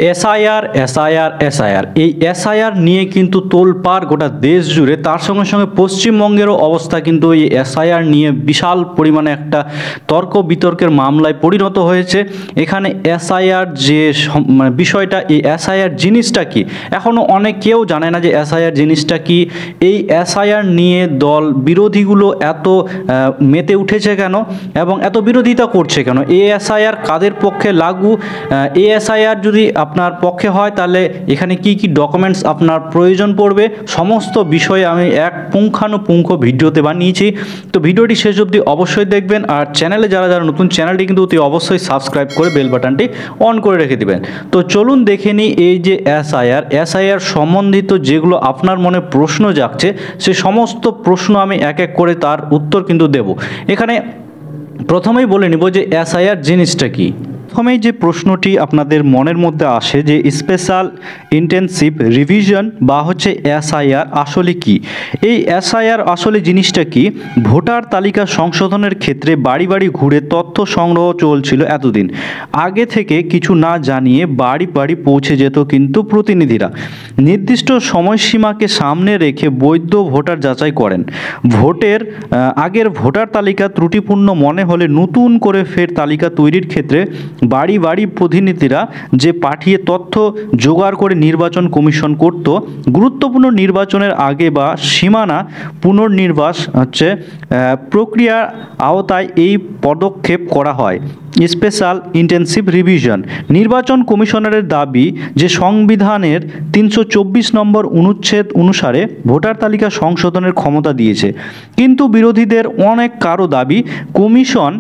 SIR SIR SIR এই SIR নিয়ে কিন্তু তোলপাড় গোটা দেশ জুড়ে। তার সঙ্গে সঙ্গে পশ্চিমবঙ্গেরও অবস্থা কিন্তু এই এসআইআর নিয়ে বিশাল পরিমাণে একটা তর্ক বিতর্কের মামলায় পরিণত হয়েছে। এখানে এসআইআর যে বিষয়টা, এই এসআইআর জিনিসটা কি, এখনও অনেক কেউ জানে না যে এসআইআর জিনিসটা কি। এই এসআইআর নিয়ে দল বিরোধীগুলো এত মেতে উঠেছে কেন এবং এত বিরোধিতা করছে কেন? এই এসআইআর কাদের পক্ষে লাগু? এই এসআইআর যদি আপনার পক্ষে হয় তাহলে এখানে কি কি ডকুমেন্টস আপনার প্রয়োজন পড়বে, সমস্ত বিষয়ে আমি এক পুঙ্খানুপুঙ্খ ভিডিওতে বানিয়েছি। তো ভিডিওটি শেষ অবধি অবশ্যই দেখবেন। আর চ্যানেলে যারা যারা নতুন, চ্যানেলটি কিন্তু অতি অবশ্যই সাবস্ক্রাইব করে বেল বাটনটি অন করে রেখে দিবেন। তো চলুন দেখে নিই এই যে এসআইআর সম্বন্ধিত যেগুলো আপনার মনে প্রশ্ন জাগছে, সে সমস্ত প্রশ্ন আমি এক এক করে তার উত্তর কিন্তু দেব। এখানে প্রথমেই বলে নিব যে এসআইআর জিনিসটা কি। প্রথমেই যে প্রশ্নটি আপনাদের মনের মধ্যে আসে যে স্পেশাল ইন্টেনসিভ রিভিশন বা হচ্ছে এসআইআর আসলে কি? এই এসআইআর আসলে জিনিসটা কি? ভোটার তালিকা সংশোধনের ক্ষেত্রে বাড়ি বাড়ি ঘুরে তথ্য সংগ্রহ চলছিল এতদিন। আগে থেকে কিছু না জানিয়ে বাড়ি বাড়ি পৌঁছে যেত কিন্তু প্রতিনিধিরা। নির্দিষ্ট সময়সীমাকে সামনে রেখে বৈধ ভোটার যাচাই করেন। ভোটের আগের ভোটার তালিকা ত্রুটিপূর্ণ মনে হলে নতুন করে ফের তালিকা তৈরির ক্ষেত্রে বাড়ি বাড়ি প্রতিনিধিরা যে পাঠিয়ে তথ্য জোগাড় করে নির্বাচন কমিশন করত। গুরুত্বপূর্ণ নির্বাচনের আগে বা সীমানা পুনর্নির্বাস প্রক্রিয়ার আওতায় এই পদক্ষেপ করা হয়। স্পেশাল ইন্টেনসিভ রিভিশন নির্বাচন কমিশনারের দাবি যে সংবিধানের 324 নম্বর অনুচ্ছেদ অনুসারে ভোটার তালিকা সংশোধনের ক্ষমতা দিয়েছে, কিন্তু বিরোধীদের অনেক কারো দাবি কমিশন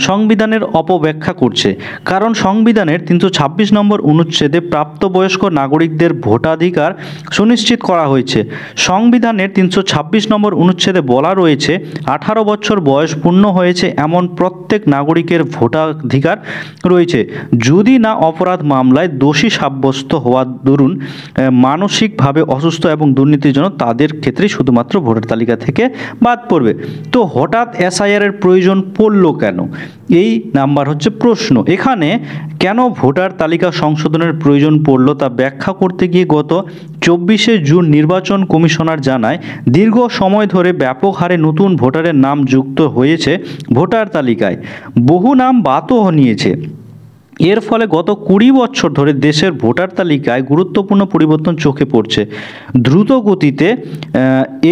সংবিধানের অপব্যাখ্যা করছে। কারণ সংবিধানের 326 নম্বর অনুচ্ছেদে প্রাপ্তবয়স্ক নাগরিকদের ভোটাধিকার সুনিশ্চিত করা হয়েছে। সংবিধানের 326 নম্বর অনুচ্ছেদে বলা রয়েছে 18 বছর বয়স পূর্ণ হয়েছে এমন প্রত্যেক নাগরিকের ভোটাধিকার রয়েছে, যদি না অপরাধ মামলায় দোষী সাব্যস্ত হওয়া দরুন মানসিকভাবে অসুস্থ এবং দুর্নীতির জন্য তাদের ক্ষেত্রে শুধুমাত্র ভোটার তালিকা থেকে বাদ পড়বে। তো হঠাৎ এসআইআর এর প্রয়োজন পড়ল কেন? এই নাম্বার হচ্ছে প্রশ্ন। এখানে কেন ভোটার তালিকা সংশোধনের প্রয়োজন পড়ল তা ব্যাখ্যা করতে গিয়ে গত 24শে জুন নির্বাচন কমিশনার জানায় দীর্ঘ সময় ধরে ব্যাপক হারে নতুন ভোটারের নাম যুক্ত হয়েছে ভোটার তালিকায়। বহু নাম বাদও নিয়েছে। এর ফলে গত 20 বছর ধরে দেশের ভোটার তালিকায় গুরুত্বপূর্ণ পরিবর্তন চোখে পড়ছে। দ্রুত গতিতে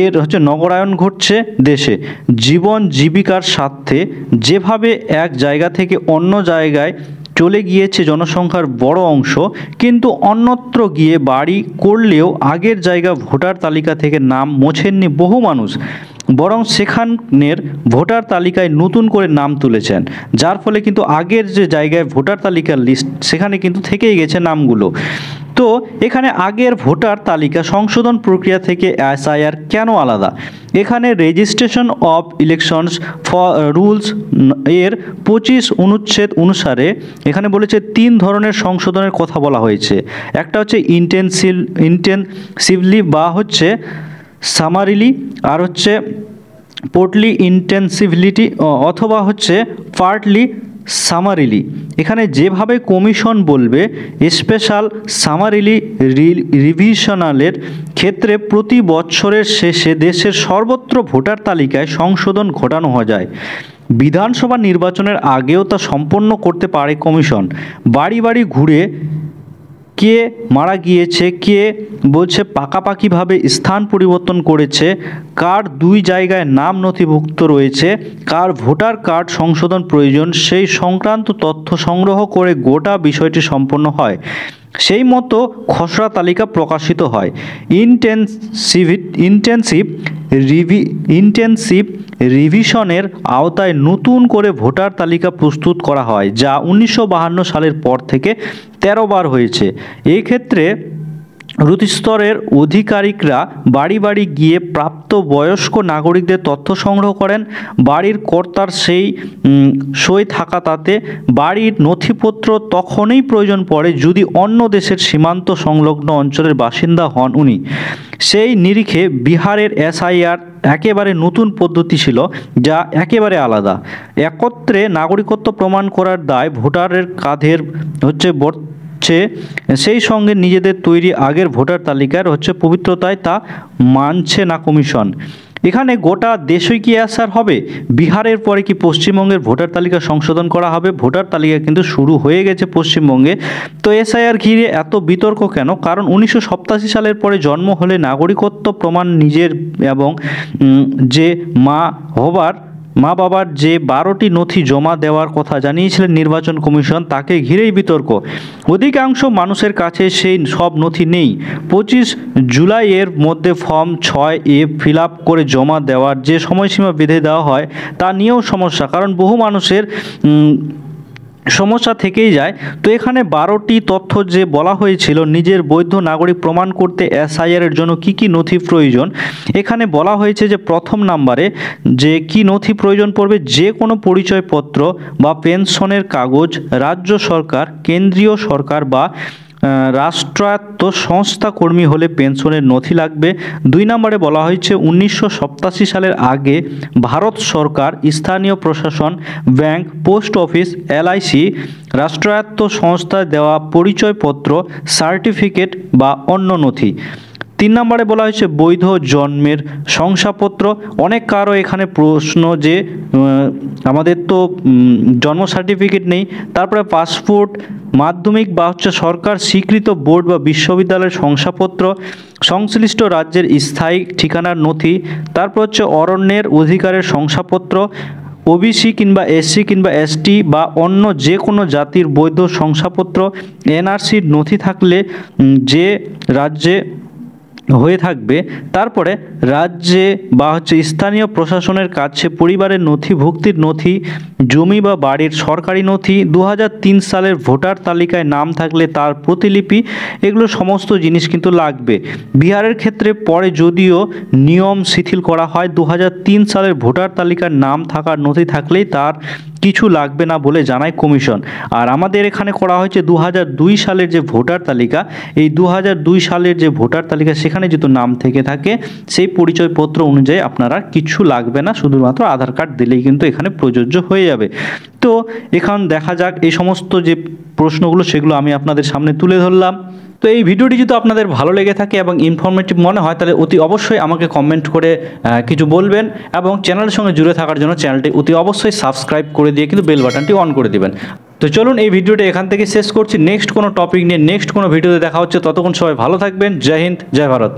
এর নগরায়ন ঘটছে দেশে। জীবন জীবিকার স্বার্থে যেভাবে এক জায়গা থেকে অন্য জায়গায় চলে গিয়েছে জনসংখ্যার বড় অংশ, কিন্তু অন্যত্র গিয়ে বাড়ি করলেও আগের জায়গা ভোটার তালিকা থেকে নাম মোছেননি বহু মানুষ, বরং সেখানের ভোটার তালিকায় নতুন করে নাম তুলেছেন, যার ফলে কিন্তু আগের যে জায়গায় ভোটার তালিকার লিস্ট সেখানে কিন্তু থেকেই গেছে নামগুলো। তো এখানে আগের ভোটার তালিকা সংশোধন প্রক্রিয়া থেকে এসআইআর কেন আলাদা? এখানে রেজিস্ট্রেশন অফ ইলেকশনস রুলস এর 25 অনুচ্ছেদ অনুসারে এখানে বলেছে 3 ধরনের সংশোধনের কথা বলা হয়েছে। একটা হচ্ছে ইন্টেনসিভলি বা হচ্ছে সামারিলি, আর হচ্ছে পোর্টলি ইন্টেনসিভলিটি অথবা হচ্ছে পার্টলি সামারিলি। এখানে যেভাবে কমিশন বলবে স্পেশাল সামারিলি রিভিশনালের ক্ষেত্রে প্রতি বছরের শেষে দেশের সর্বত্র ভোটার তালিকায় সংশোধন ঘটানো যায়। বিধানসভা নির্বাচনের আগেও তা সম্পন্ন করতে পারে কমিশন। বাড়ি বাড়ি ঘুরে কে মারা গিয়েছে, কে বলছে পাকাপাকিভাবে স্থান পরিবর্তন করেছে, কার 2 জায়গায় নাম নথিভুক্ত রয়েছে, কার ভোটার কার্ড সংশোধন প্রয়োজন, সেই সংক্রান্ত তথ্য সংগ্রহ করে গোটা বিষয়টি সম্পন্ন হয়। সেই মতো খসড়া তালিকা প্রকাশিত হয়। ইন্টেনসিভ রিভিশনের আওতায় নতুন করে ভোটার তালিকা প্রস্তুত করা হয়, যা 1952 সালের পর থেকে 13 বার হয়েছে। এই ক্ষেত্রে রুথস্তরের আধিকারিকরা বাড়ি বাড়ি গিয়ে প্রাপ্ত বয়স্ক নাগরিকদের তথ্য সংগ্রহ করেন। বাড়ির কর্তার সেই সই থাকা তাতে বাড়ির নথিপত্র তখনই প্রয়োজন পড়ে যদি অন্য দেশের সীমান্ত সংলগ্ন অঞ্চলের বাসিন্দা হন উনি। সেই নিরিখে বিহারের এসআইআর একেবারে নতুন পদ্ধতি ছিল, যা একেবারে আলাদা। একত্রে নাগরিকত্ব প্রমাণ করার দায় ভোটারের কাঁধের হচ্ছে সেই সঙ্গে নিজেদের তৈরি আগের ভোটার তালিকার হচ্ছে পবিত্রতায় তা মানছে না কমিশন। এখানে গোটা দেশই কি এসআইআর হবে? বিহারের পরে কি পশ্চিমবঙ্গের ভোটার তালিকা সংশোধন করা হবে? ভোটার তালিকা কিন্তু শুরু হয়ে গেছে পশ্চিমবঙ্গে। তো এসআইআর ঘিরে এত বিতর্ক কেন? কারণ 1987 সালের পরে জন্ম হলে নাগরিকত্ব প্রমাণ নিজের এবং যে মা বাবার যে 12টি নথি জমা দেওয়ার কথা জানিয়েছিলেন নির্বাচন কমিশন, তাকে ঘিরেই বিতর্ক। অধিকাংশ মানুষের কাছে সেই সব নথি নেই। 25 জুলাইয়ের মধ্যে ফর্ম 6A ফিল আপ করে জমা দেওয়ার যে সময়সীমা বেঁধে দেওয়া হয় তা নিয়েও সমস্যা, কারণ বহু মানুষের সমস্যা থেকেই যায়। তো এখানে 12টি তথ্য যে বলা হয়েছিল নিজের বৈধ নাগরিক প্রমাণ করতে এসআইআরের জন্য কি কি নথি প্রয়োজন, এখানে বলা হয়েছে যে প্রথম নাম্বারে যে কি নথি প্রয়োজন পড়বে, যে কোনো পরিচয়পত্র বা পেনশনের কাগজ, রাজ্য সরকার, কেন্দ্রীয় সরকার বা রাষ্ট্রায়ত্ত সংস্থা কর্মী হলে পেনশনের নথি লাগবে। 2 নম্বরে বলা হয়েছে 1987 সালের আগে ভারত সরকার, স্থানীয় প্রশাসন, ব্যাংক, পোস্ট অফিস, এলআইসি, রাষ্ট্রায়ত্ত সংস্থায় দেওয়া পরিচয়পত্র, সার্টিফিকেট বা অন্য নথি। 3 নম্বরে বলা হয়েছে বৈধ জন্মের শংসাপত্র। অনেক কারো এখানে প্রশ্ন যে আমাদের তো জন্ম সার্টিফিকেট নেই। তারপরে পাসপোর্ট, মাধ্যমিক বা হচ্ছে সরকার স্বীকৃত বোর্ড বা বিশ্ববিদ্যালয়ের শংসাপত্র, সংশ্লিষ্ট রাজ্যের স্থায়ী ঠিকানার নথি, তারপর হচ্ছে অরণ্যের অধিকারের শংসাপত্র, ওবিসি কিংবা এসসি কিংবা এসটি বা অন্য যে কোনো জাতির বৈধ শংসাপত্র, এনআরসির নথি থাকলে যে রাজ্যে হয়ে থাকবে, তারপরে রাজ্যে বা হচ্ছে স্থানীয় প্রশাসনের কাছে পরিবারের নথিভুক্তির নথি, জমি বা বাড়ির সরকারি নথি, 2003 সালের ভোটার তালিকায় নাম থাকলে তার প্রতিলিপি, এগুলো সমস্ত জিনিস কিন্তু লাগবে। বিহারের ক্ষেত্রে পরে যদিও নিয়ম শিথিল করা হয়, 2003 সালের ভোটার তালিকার নাম থাকার নথি থাকলেই তার কিছু লাগবে না বলে জানায় কমিশন। আর আমাদের এখানে করা হয়েছে 2002 সালের যে ভোটার তালিকা, এই 2002 সালের যে ভোটার তালিকা সেখানে যেহেতু নাম থেকে থাকে সেই পরিচয়পত্র অনুযায়ী আপনারা কিছু লাগবে না, শুধুমাত্র আধার কার্ড দিলেই কিন্তু এখানে প্রযোজ্য হয়ে যাবে। তো এখন দেখা যাক এই সমস্ত যে প্রশ্নগুলো সেগুলো আমি আপনাদের সামনে তুলে ধরলাম। তো এই ভিডিওটি যদি আপনাদের ভালো লেগে থাকে এবং ইনফরমেটিভ মনে হয় তাহলে অতি অবশ্যই আমাকে কমেন্ট করে কিছু বলবেন এবং চ্যানেলের সঙ্গে জুড়ে থাকার জন্য চ্যানেলটি অতি অবশ্যই সাবস্ক্রাইব করে দিয়ে কিন্তু বেল বাটনটি অন করে দিবেন। তো চলুন এই ভিডিওটি এখান থেকে শেষ করছি। নেক্সট কোনো টপিক নিয়ে নেক্সট কোনো ভিডিওতে দেখা হচ্ছে। ততক্ষণ সবাই ভালো থাকবেন। জয় হিন্দ, জয় ভারত।